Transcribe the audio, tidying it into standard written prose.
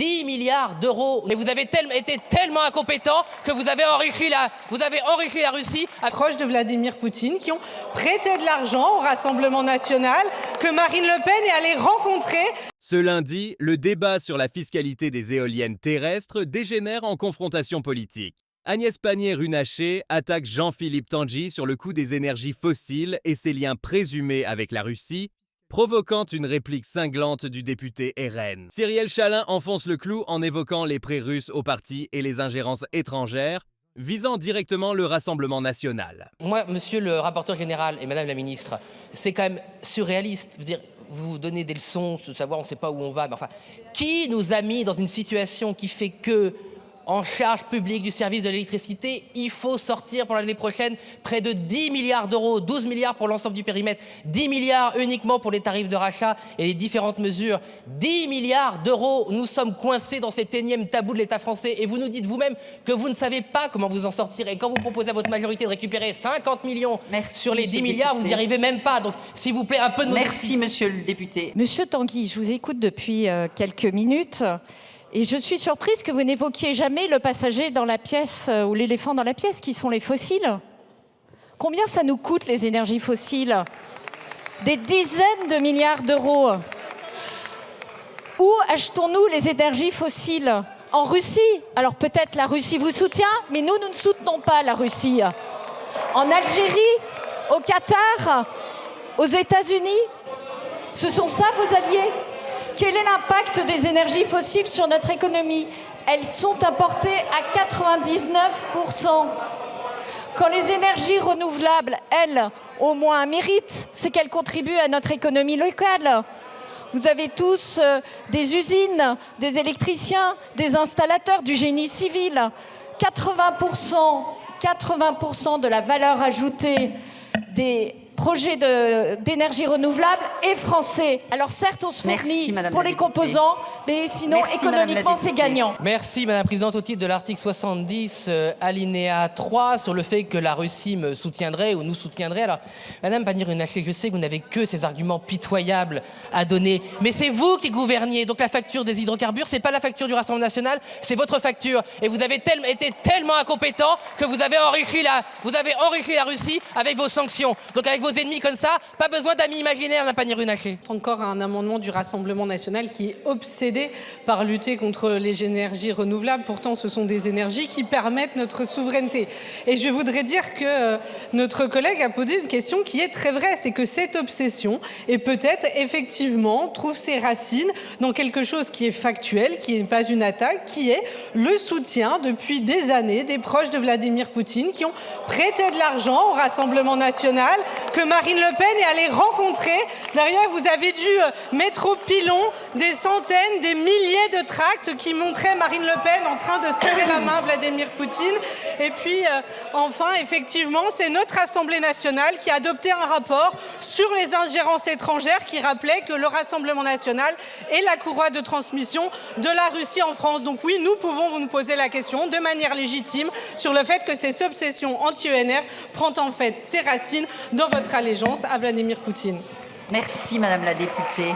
10 milliards d'euros. Et vous avez été tellement incompétent que vous avez enrichi la Russie. Proches de Vladimir Poutine qui ont prêté de l'argent au Rassemblement national que Marine Le Pen est allée rencontrer. Ce lundi, le débat sur la fiscalité des éoliennes terrestres dégénère en confrontation politique. Agnès Pannier-Runacher attaque Jean-Philippe Tanguy sur le coût des énergies fossiles et ses liens présumés avec la Russie, provoquant une réplique cinglante du député RN. Cyrielle Chalin enfonce le clou en évoquant les prêts russes au parti et les ingérences étrangères, visant directement le Rassemblement national. Moi, monsieur le rapporteur général et madame la ministre, c'est quand même surréaliste. Je veux dire, vous donnez des leçons, de savoir on ne sait pas où on va, mais enfin, qui nous a mis dans une situation qui fait que, en charge publique du service de l'électricité, il faut sortir pour l'année prochaine près de 10 milliards d'euros, 12 milliards pour l'ensemble du périmètre, 10 milliards uniquement pour les tarifs de rachat et les différentes mesures. 10 milliards d'euros, nous sommes coincés dans cet énième tabou de l'État français et vous nous dites vous-même que vous ne savez pas comment vous en sortir. Et quand vous proposez à votre majorité de récupérer 50 millions sur les 10 milliards, vous n'y arrivez même pas. Donc, s'il vous plaît, un peu de modestie. Merci, monsieur le député. Monsieur Tanguy, je vous écoute depuis quelques minutes. Et je suis surprise que vous n'évoquiez jamais le passager dans la pièce ou l'éléphant dans la pièce, qui sont les fossiles. Combien ça nous coûte, les énergies fossiles? Des dizaines de milliards d'euros. Où achetons-nous les énergies fossiles? En Russie. Alors peut-être la Russie vous soutient, mais nous ne soutenons pas la Russie. En Algérie, au Qatar, aux États-Unis. Ce sont ça vos alliés? Quel est l'impact des énergies fossiles sur notre économie? Elles sont importées à 99%. Quand les énergies renouvelables, elles, au moins un mérite, c'est qu'elles contribuent à notre économie locale. Vous avez tous des usines, des électriciens, des installateurs, du génie civil. 80% de la valeur ajoutée des projets d'énergie renouvelable est français. Alors certes, on se fournit pour les composants, mais sinon, économiquement, c'est gagnant. Merci, Madame la Présidente. Au titre de l'article 70, alinéa 3, sur le fait que la Russie me soutiendrait ou nous soutiendrait. Alors, Madame Pannier-Runacher, je sais que vous n'avez que ces arguments pitoyables à donner, mais c'est vous qui gouverniez. Donc la facture des hydrocarbures, c'est pas la facture du Rassemblement national, c'est votre facture. Et vous avez été tellement incompétent que vous avez enrichi la Russie avec vos sanctions. Donc avec vos ennemis comme ça, pas besoin d'amis imaginaires, Madame Pannier-Runacher. Encore un amendement du Rassemblement national qui est obsédé par lutter contre les énergies renouvelables. Pourtant, ce sont des énergies qui permettent notre souveraineté. Et je voudrais dire que notre collègue a posé une question qui est très vraie. C'est que cette obsession, et peut-être effectivement, trouve ses racines dans quelque chose qui est factuel, qui n'est pas une attaque, qui est le soutien depuis des années des proches de Vladimir Poutine qui ont prêté de l'argent au Rassemblement national que Marine Le Pen est allée rencontrer. D'ailleurs, vous avez dû mettre au pilon des centaines, des milliers de tracts qui montraient Marine Le Pen en train de serrer la main à Vladimir Poutine. Et puis, enfin, effectivement, c'est notre Assemblée nationale qui a adopté un rapport sur les ingérences étrangères qui rappelait que le Rassemblement national est la courroie de transmission de la Russie en France. Donc oui, nous pouvons vous nous poser la question de manière légitime sur le fait que cette obsession anti-ENR prend en fait ses racines dans votre allégeance à Vladimir Poutine. Merci, Madame la députée.